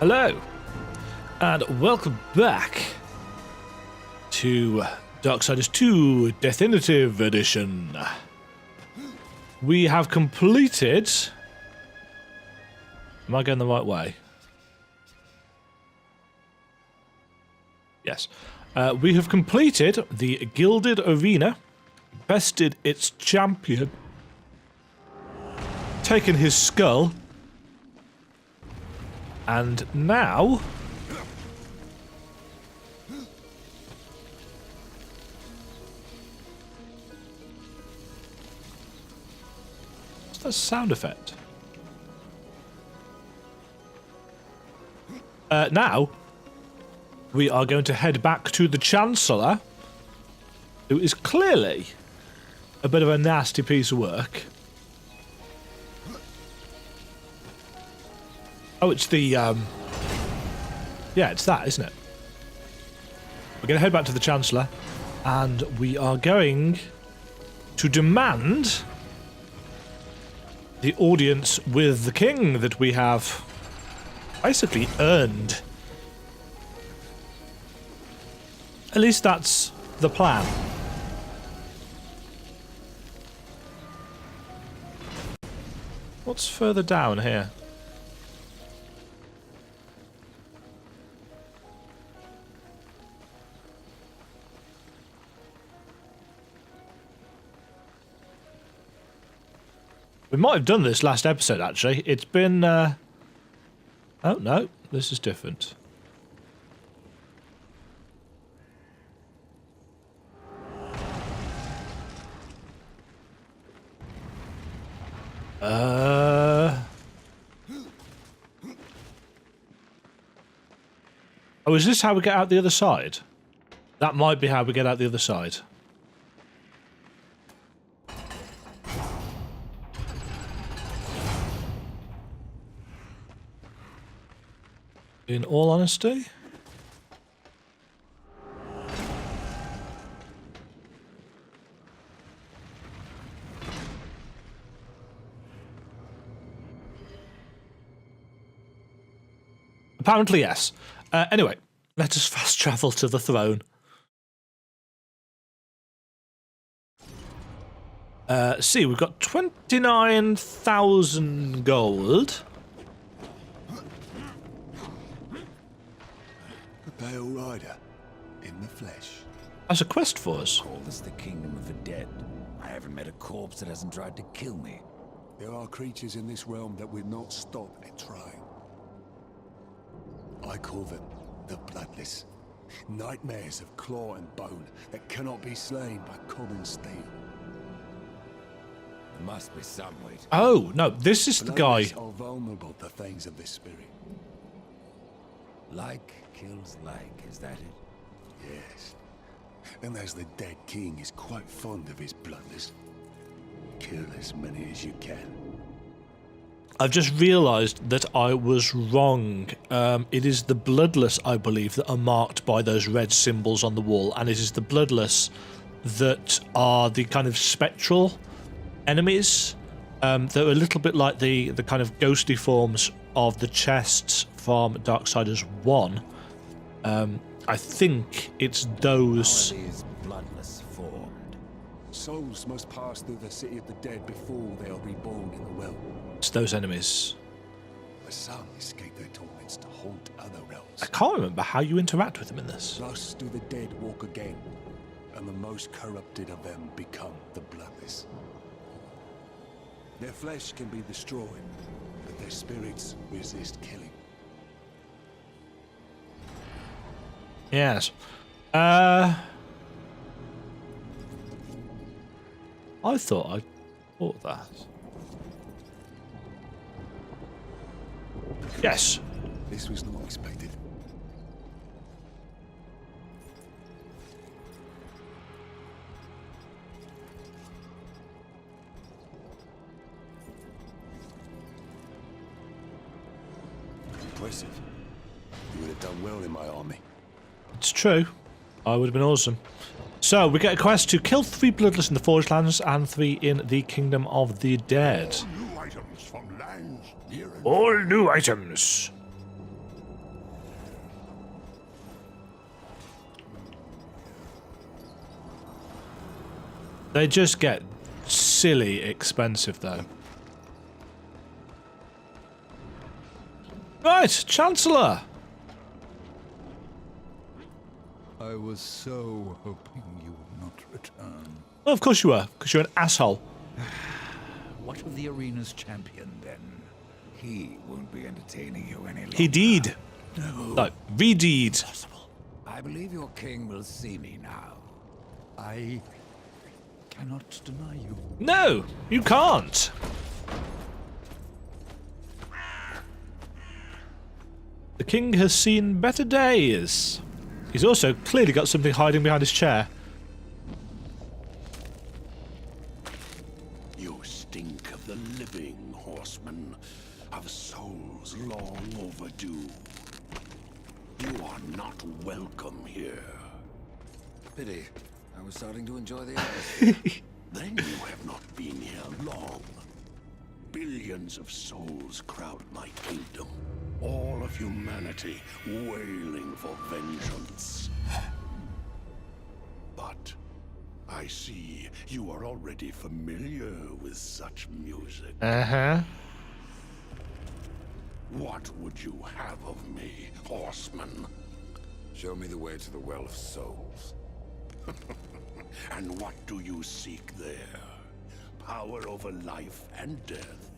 Hello, and welcome back to Darksiders II Deathinitive Edition. We have completed... Am I going the right way? Yes. We have completed the Gilded Arena, bested its champion, taken his skull, and now... What's that sound effect? Now, we are going to head back to the Chancellor, who is clearly a bit of a nasty piece of work. Oh, it's the, yeah, it's that, isn't it? We're going to head back to the Chancellor, and we are going to demand the audience with the King that we have basically earned. At least that's the plan. What's further down here? We might have done this last episode, actually. It's been, Oh, no. This is different. Oh, is this how we get out the other side? That might be how we get out the other side. In all honesty? Apparently, yes. Anyway, let us fast travel to the throne. See, we've got 29,000 gold. A pale rider in the flesh. That's a quest for us. Call this the kingdom of the dead. I haven't met a corpse that hasn't tried to kill me. There are creatures in this realm that will not stop at trying. I call them the Bloodless. Nightmares of claw and bone that cannot be slain by common steel. There must be some way to... Oh, no, this is the guy. Bloodless are vulnerable to things of this spirit. Like kills like, is that it? Yes. And as the dead king is quite fond of his Bloodless, kill as many as you can. I've just realised that I was wrong. It is the Bloodless, I believe, that are marked by those red symbols on the wall, and it is the Bloodless that are the kind of spectral enemies. They're a little bit like the kind of ghostly forms of the chests from Darksiders 1. I think it's those... How are these Bloodless formed? Souls must pass through the city of the dead before they are reborn in the well. It's those enemies. But some escape their torments to haunt other realms. I can't remember how you interact with them in this. Thus do the dead walk again, and the most corrupted of them become the Bloodless. Their flesh can be destroyed, but their spirits resist killing. Yes. I thought I bought that. Yes. This was not expected. Impressive. You would have done well in my army. It's true. I would have been awesome. So, we get a quest to kill 3 Bloodless in the Forest Lands and 3 in the Kingdom of the Dead. New items from lands near and All new items. They just get silly expensive, though. Right, Chancellor. I was so hoping you would not return. Well, of course you were, because you're an asshole. What of the arena's champion, then? He won't be entertaining you any longer. He did. No, re-deed. I believe your king will see me now. I cannot deny you. No, you can't. The king has seen better days. He's also clearly got something hiding behind his chair. You stink of the living, horseman, of souls long overdue. You are not welcome here. Pity. I was starting to enjoy the atmosphere. Then you have not been here long. Billions of souls crowd my kingdom. All of humanity wailing for vengeance. But I see you are already familiar with such music. Uh-huh. What would you have of me, horseman? Show me the way to the Well of Souls. And what do you seek there? Power over life and death?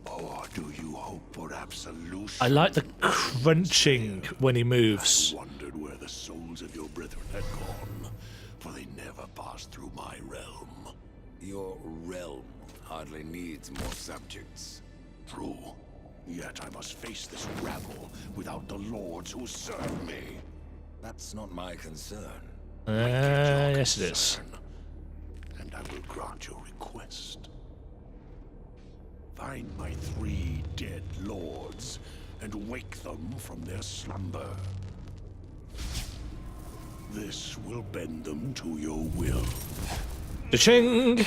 Or do you hope for absolution? I like the crunching when he moves. I wondered where the souls of your brethren had gone, for they never passed through my realm. Your realm hardly needs more subjects. True. Yet I must face this rabble without the lords who serve me. That's not my concern. Yes it is. And I will grant your request. Find my 3 dead lords and wake them from their slumber. This will bend them to your will. Cha-ching!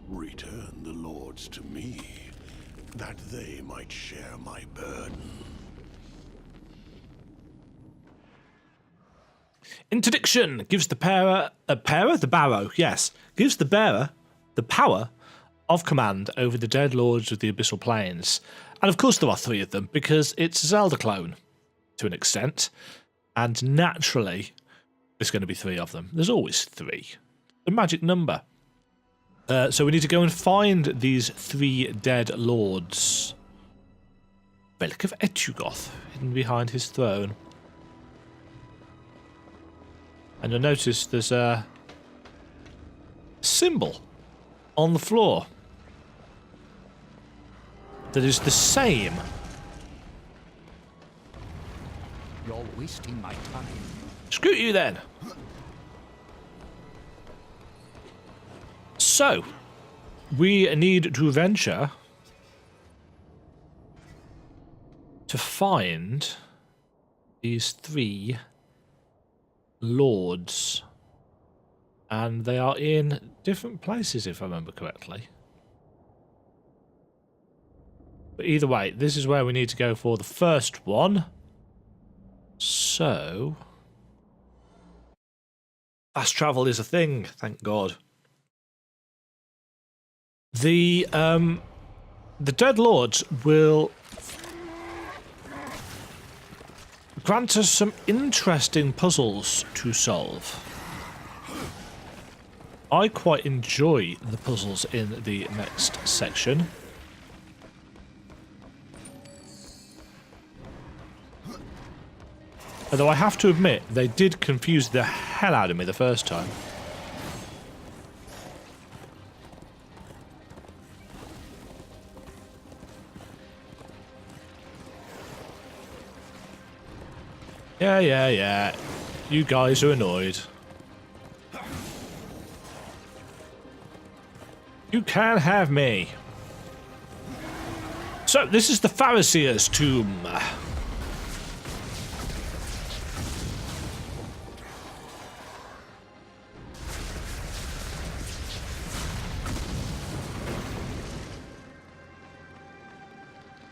Return the lords to me, that they might share my burden. Interdiction gives the bearer the barrow, yes. Gives the bearer the power of command over the dead lords of the Abyssal Plains. And of course there are 3 of them, because it's a Zelda clone, to an extent. And naturally, there's going to be 3 of them. There's always 3. The magic number. So we need to go and find these 3 dead lords. Relic of Etugoth, hidden behind his throne. And you'll notice there's a symbol on the floor that is the same. You're wasting my time. Screw you then. So, we need to venture to find these 3 lords, and they are in different places if I remember correctly. But either way, this is where we need to go for the first one. So fast travel is a thing, thank God. The dead lords will grant us some interesting puzzles to solve. I quite enjoy the puzzles in the next section. Although I have to admit, they did confuse the hell out of me the first time. Yeah. You guys are annoyed. You can have me. So, this is the Phariseer's tomb.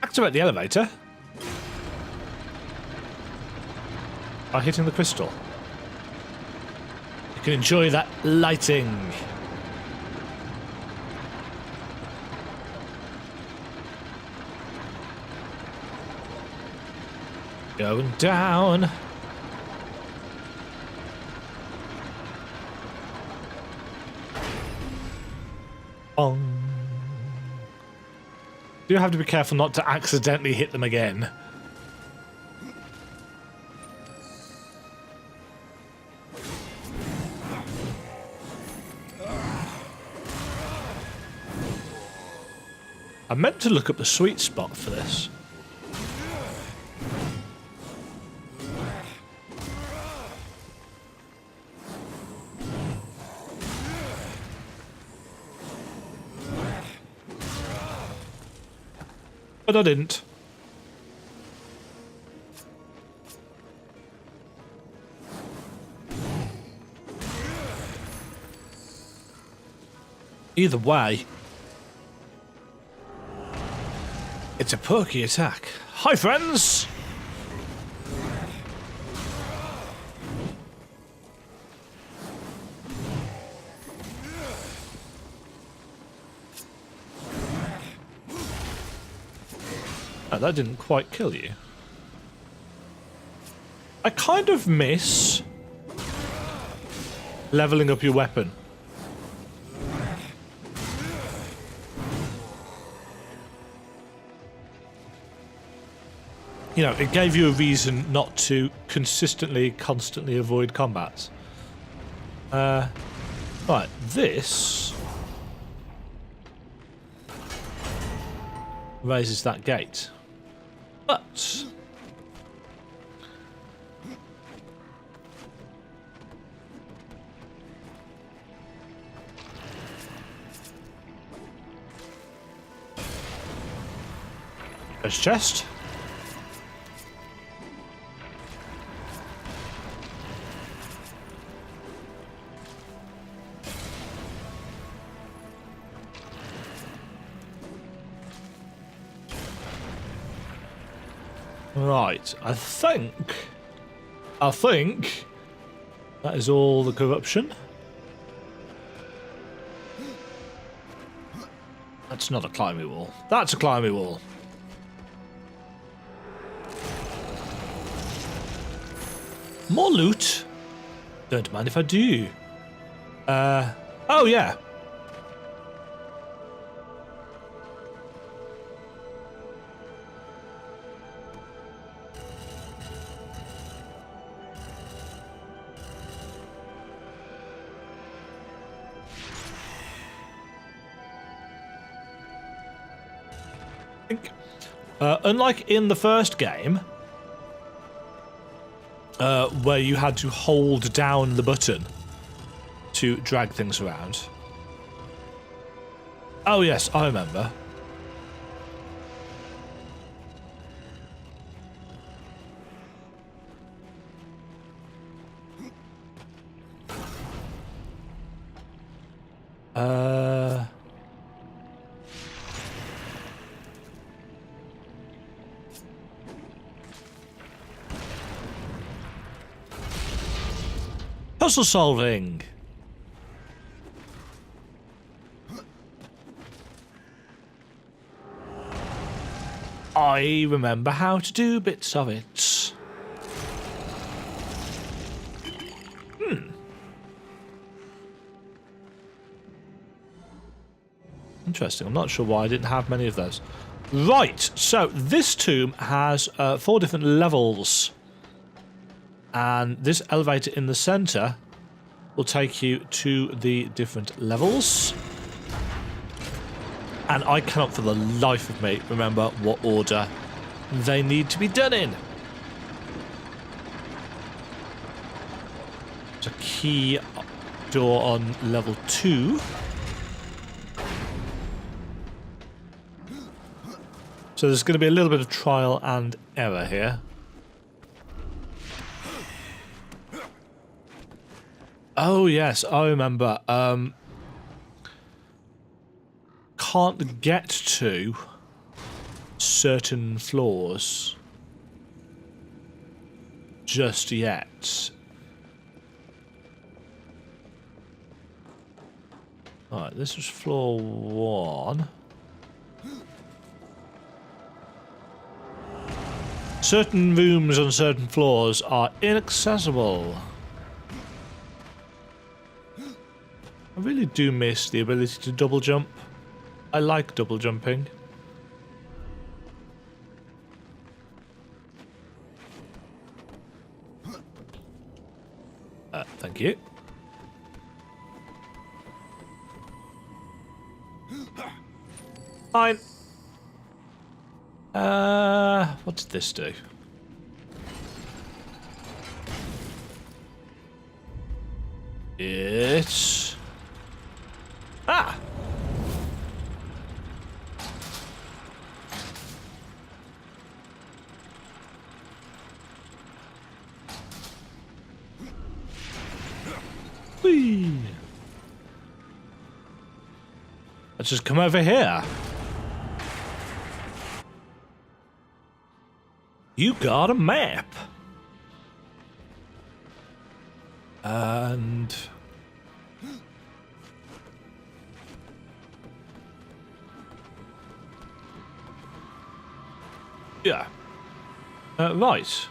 Activate the elevator by hitting the crystal. can enjoy that lighting. Going down. Bong. You have to be careful not to accidentally hit them again. I meant to look up the sweet spot for this. But I didn't. Either way, it's a perky attack. Hi, friends! Oh, that didn't quite kill you. I kind of miss leveling up your weapon. You know, it gave you a reason not to constantly avoid combats. Right, this raises that gate. But there's chest. Right, I think that is all the corruption. That's not a climbing wall. That's a climbing wall. More loot. Don't mind if I do. Oh yeah. Unlike in the first game, where you had to hold down the button to drag things around. Oh yes, I remember. Puzzle solving. I remember how to do bits of it. Interesting. I'm not sure why I didn't have many of those. Right, so this tomb has 4 different levels. And this elevator in the center will take you to the different levels. And I cannot for the life of me remember what order they need to be done in. There's a key door on level 2. So there's going to be a little bit of trial and error here. Oh yes, I remember. Can't get to certain floors just yet. Alright, this was floor 1. Certain rooms on certain floors are inaccessible. I really do miss the ability to double jump. I like double jumping. Thank you. Fine. What did this do? It's... Ah! Whee! Let's just come over here. You got a map. And... yeah. Right.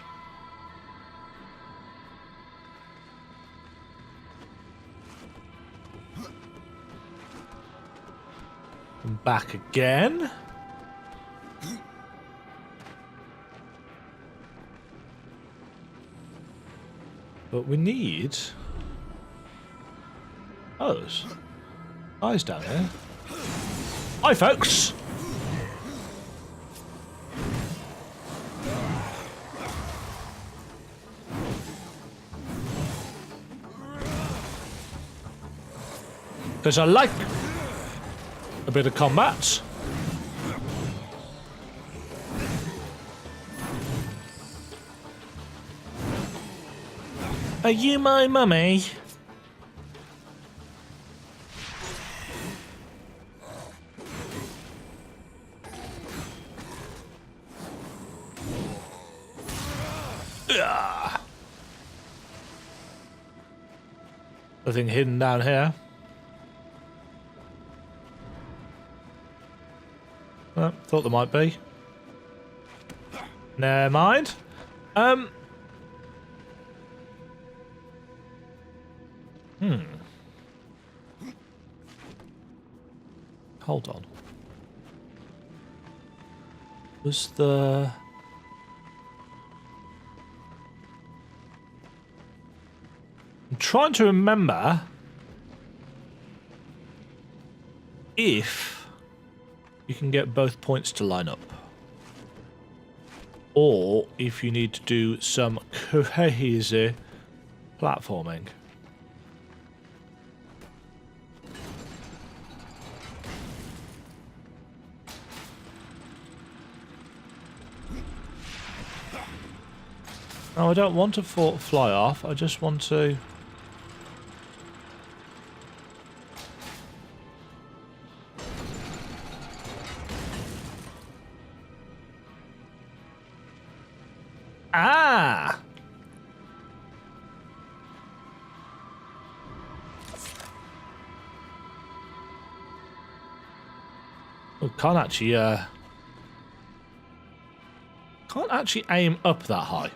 And back again. But we need... oh, there's guys down here. Hi, folks! Because I like a bit of combat. Are you my mummy? Nothing hidden down here. Oh, thought there might be. Never mind. Hold on. Was the... I'm trying to remember if you can get both points to line up, or if you need to do some crazy platforming. No, I don't want to fly off, I just want to... ah! Oh, can't actually aim up that high.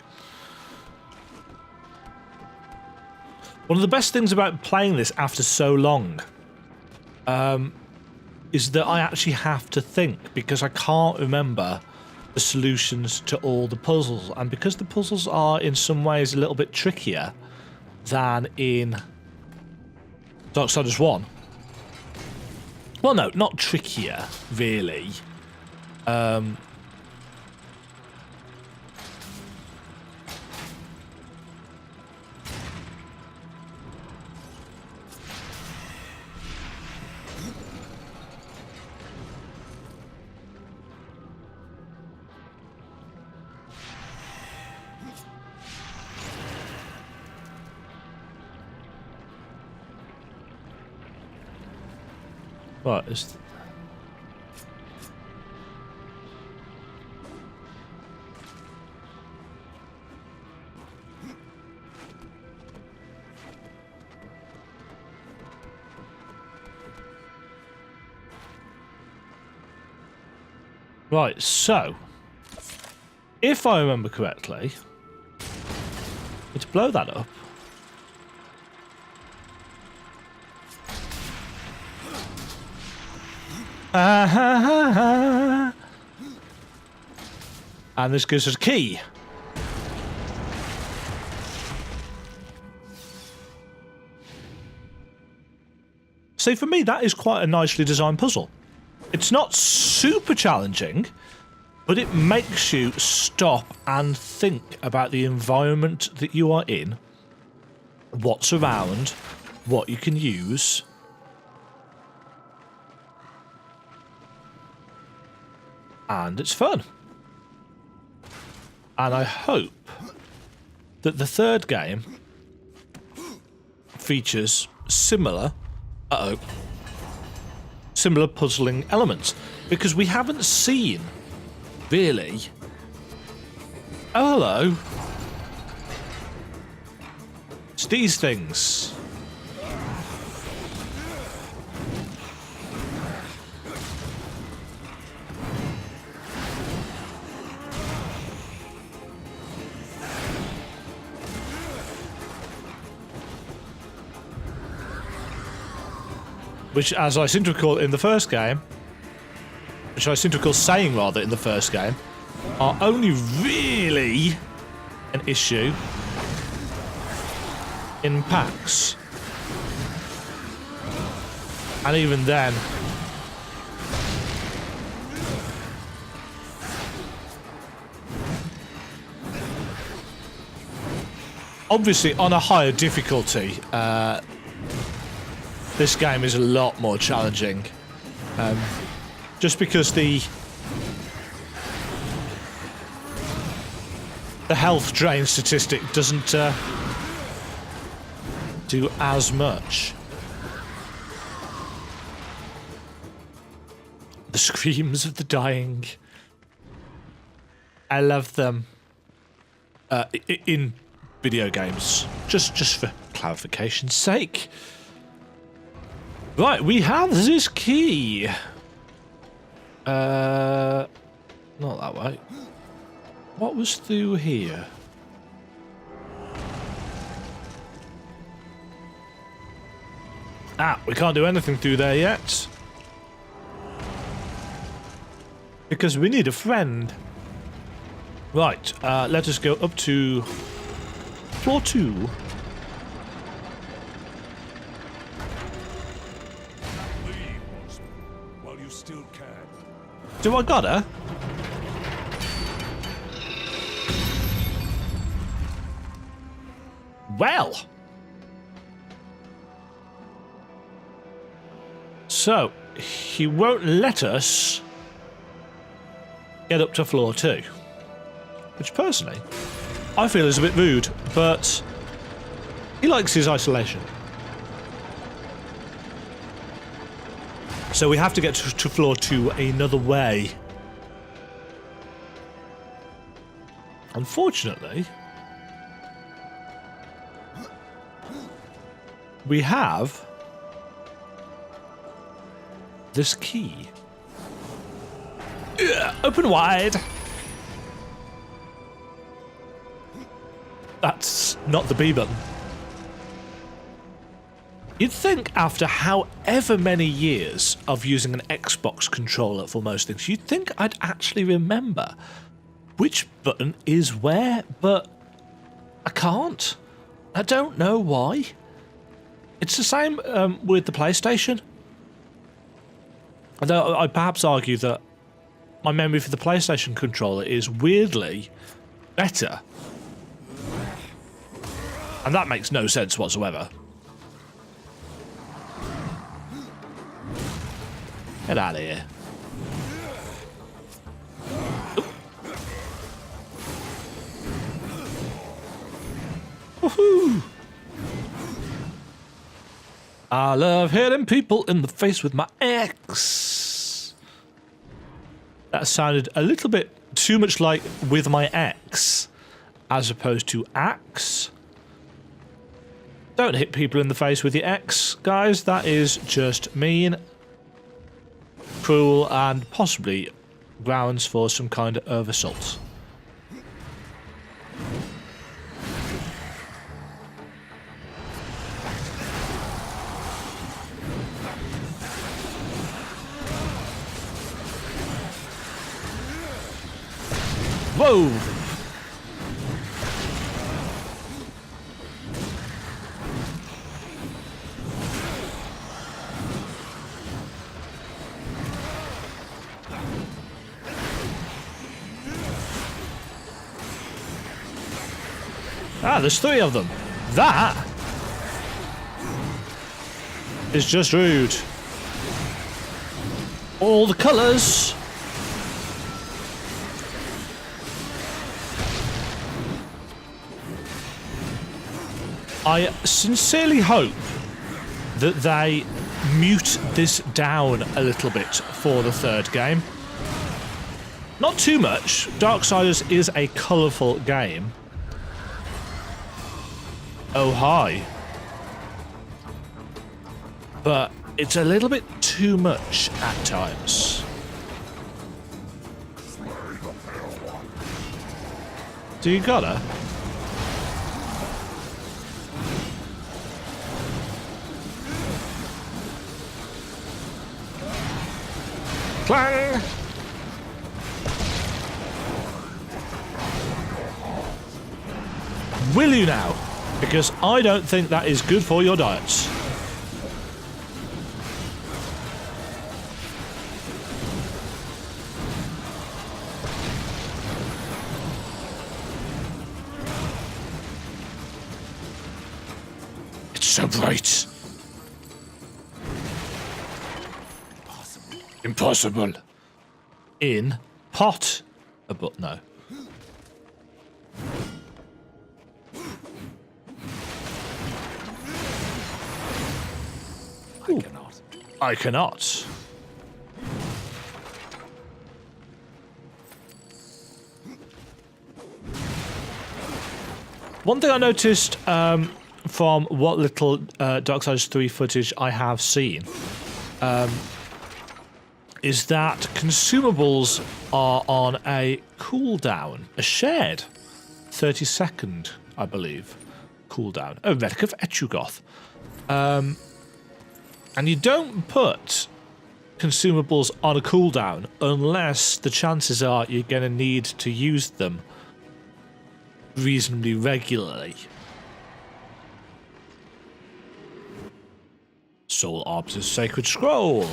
One of the best things about playing this after so long is that I actually have to think, because I can't remember the solutions to all the puzzles, and because the puzzles are in some ways a little bit trickier than in Darksiders 1. Well, no, not trickier, really. What is... Right, so if I remember correctly, to blow that up. And this gives us a key. See, for me, that is quite a nicely designed puzzle. It's not super challenging, but it makes you stop and think about the environment that you are in, what's around, what you can use. And it's fun. And I hope that the third game features similar puzzling elements, because we haven't seen really. Oh, hello. It's these things. Which, as I seem to recall in the first game, which I seem to recall saying rather in the first game, are only really an issue in packs. And even then, obviously on a higher difficulty, this game is a lot more challenging, just because the health drain statistic doesn't do as much. The screams of the dying, I love them. In video games, just for clarification's sake. Right, we have this key. Not that way. What was through here? Ah, we can't do anything through there yet. Because we need a friend. Right, let us go up to floor 2. Do I gotta? Well. So, he won't let us get up to floor 2. Which, personally, I feel is a bit rude, but he likes his isolation. So we have to get to floor 2 another way. Unfortunately, we have this key. Ugh, open wide. That's not the B button. You'd think after however many years of using an Xbox controller for most things, you'd think I'd actually remember which button is where, but I can't. I don't know why. It's the same with the PlayStation. Although I'd perhaps argue that my memory for the PlayStation controller is weirdly better. And that makes no sense whatsoever. Get out of here. Woohoo! I love hitting people in the face with my axe. That sounded a little bit too much like with my axe, as opposed to axe. Don't hit people in the face with your axe, guys. That is just mean, cruel, and possibly grounds for some kind of assault. Whoa! Ah, there's 3 of them. That is just rude. All the colours. I sincerely hope that they mute this down a little bit for the 3rd game. Not too much. Darksiders is a colourful game. Oh, hi. But it's a little bit too much at times. Do you gotta? Clang! Will you now? Because I don't think that is good for your diets. It's so bright. Impossible. In pot. But no. I cannot. One thing I noticed from what little Darksiders 3 footage I have seen is that consumables are on a cooldown, a shared 30-second, I believe, cooldown. A Relic of Echugoth. And you don't put consumables on a cooldown unless the chances are you're going to need to use them reasonably regularly. Soul Arbiter's Sacred Scroll.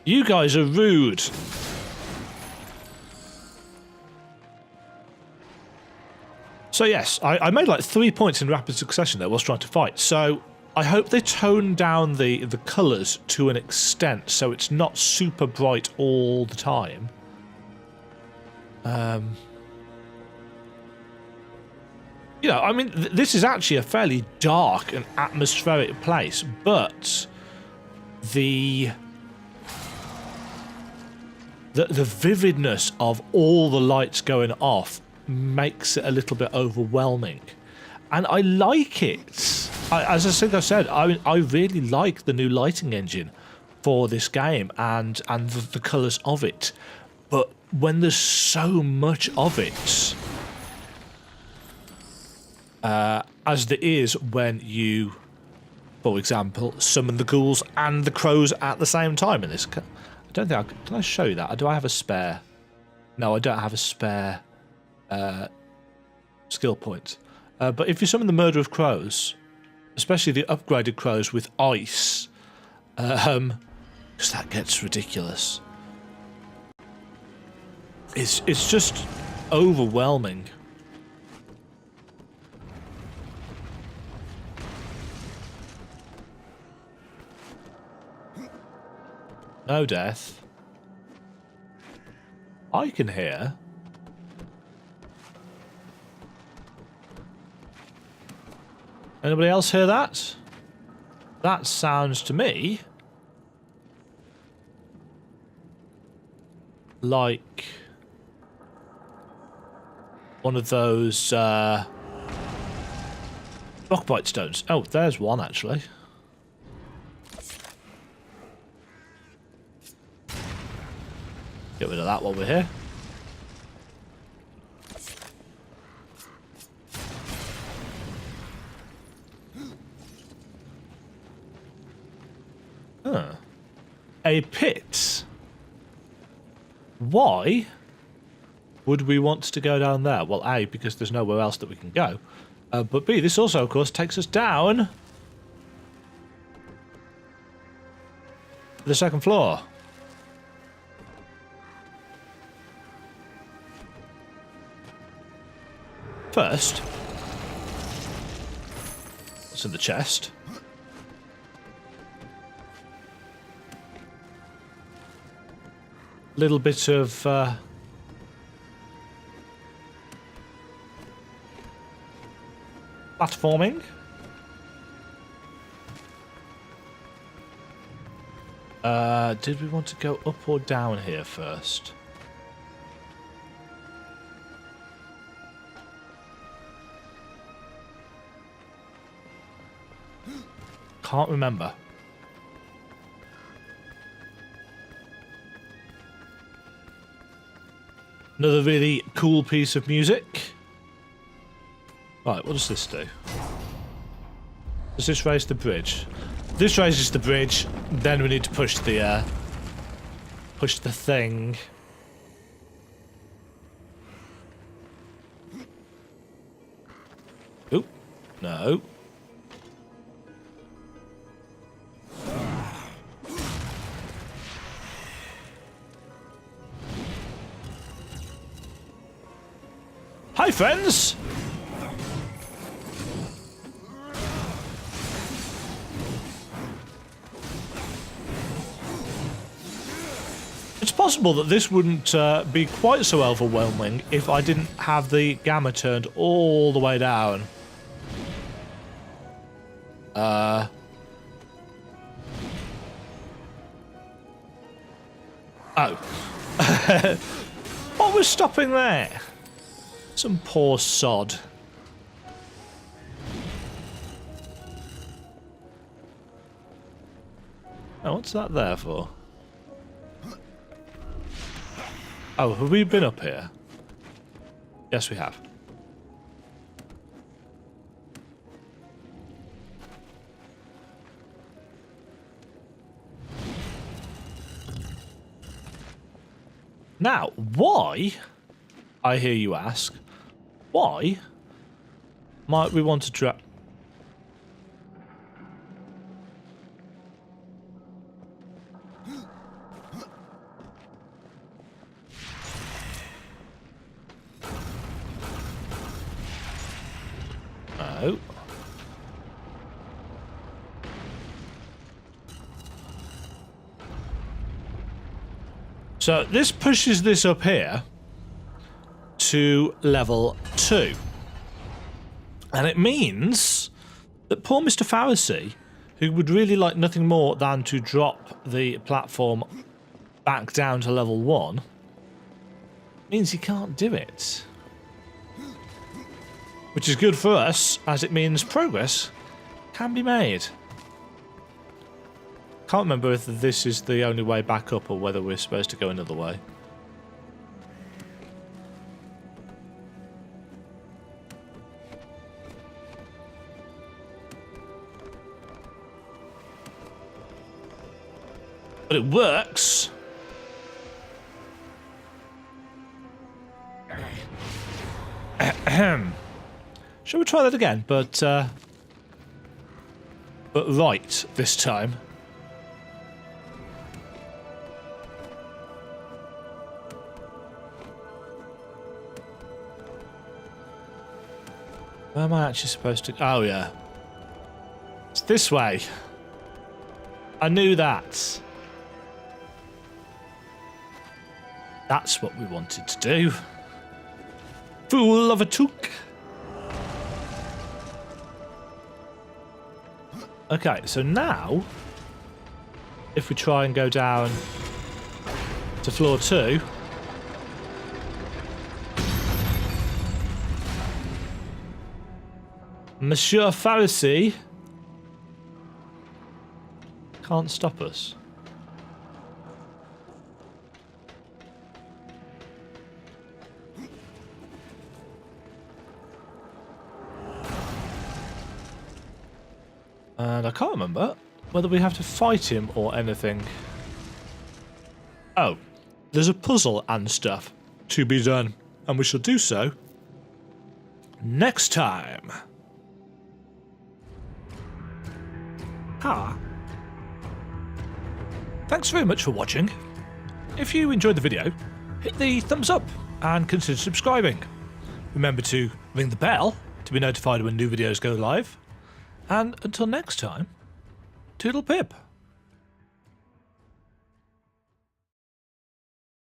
You guys are rude. So yes, I made like 3 points in rapid succession there whilst trying to fight. So I hope they tone down the colours to an extent so it's not super bright all the time. You know, I mean, this is actually a fairly dark and atmospheric place, but the vividness of all the lights going off makes it a little bit overwhelming, and I like it. As I think I said, I really like the new lighting engine for this game and the colours of it. But when there's so much of it, as there is when you, for example, summon the ghouls and the crows at the same time in this. I don't think can I show you that? Do I have a spare? No, I don't have a spare skill point. But if you summon the Murder of Crows, especially the upgraded crows with ice, because that gets ridiculous. It's just overwhelming. No death. I can hear. Anybody else hear that? That sounds to me like one of those rockbite stones. Oh, there's one actually. Get rid of that while we're here. Huh. A pit. Why would we want to go down there? Well, A, because there's nowhere else that we can go. But B, this also, of course, takes us down to the second floor. First, what's in the chest? Little bit of platforming. Did we want to go up or down here first? Can't remember. Another really cool piece of music. Right, what does this do? Does this raise the bridge? This raises the bridge, then we need to push the thing. Oop. No. Hi, friends! It's possible that this wouldn't be quite so overwhelming if I didn't have the gamma turned all the way down. Oh. What was stopping there? Some poor sod. Oh, what's that there for? Oh, have we been up here? Yes, we have. Now, why, I hear you ask, why might we want to try... Oh. So this pushes this up here to level 2. And it means that poor Mr. Pharisee, who would really like nothing more than to drop the platform back down to level 1, means he can't do it. Which is good for us, as it means progress can be made. Can't remember if this is the only way back up or whether we're supposed to go another way. But it works. Shall we try that again? But right this time. Where am I actually supposed to... Oh, yeah. It's this way. I knew that. That's what we wanted to do. Fool of a took. Okay, so now, if we try and go down to floor 2... Monsieur Pharisee can't stop us. And I can't remember whether we have to fight him or anything. Oh, there's a puzzle and stuff to be done, and we shall do so next time. Thanks very much for watching. If you enjoyed the video, hit the thumbs up and consider subscribing. Remember to ring the bell to be notified when new videos go live. And until next time, toodle pip.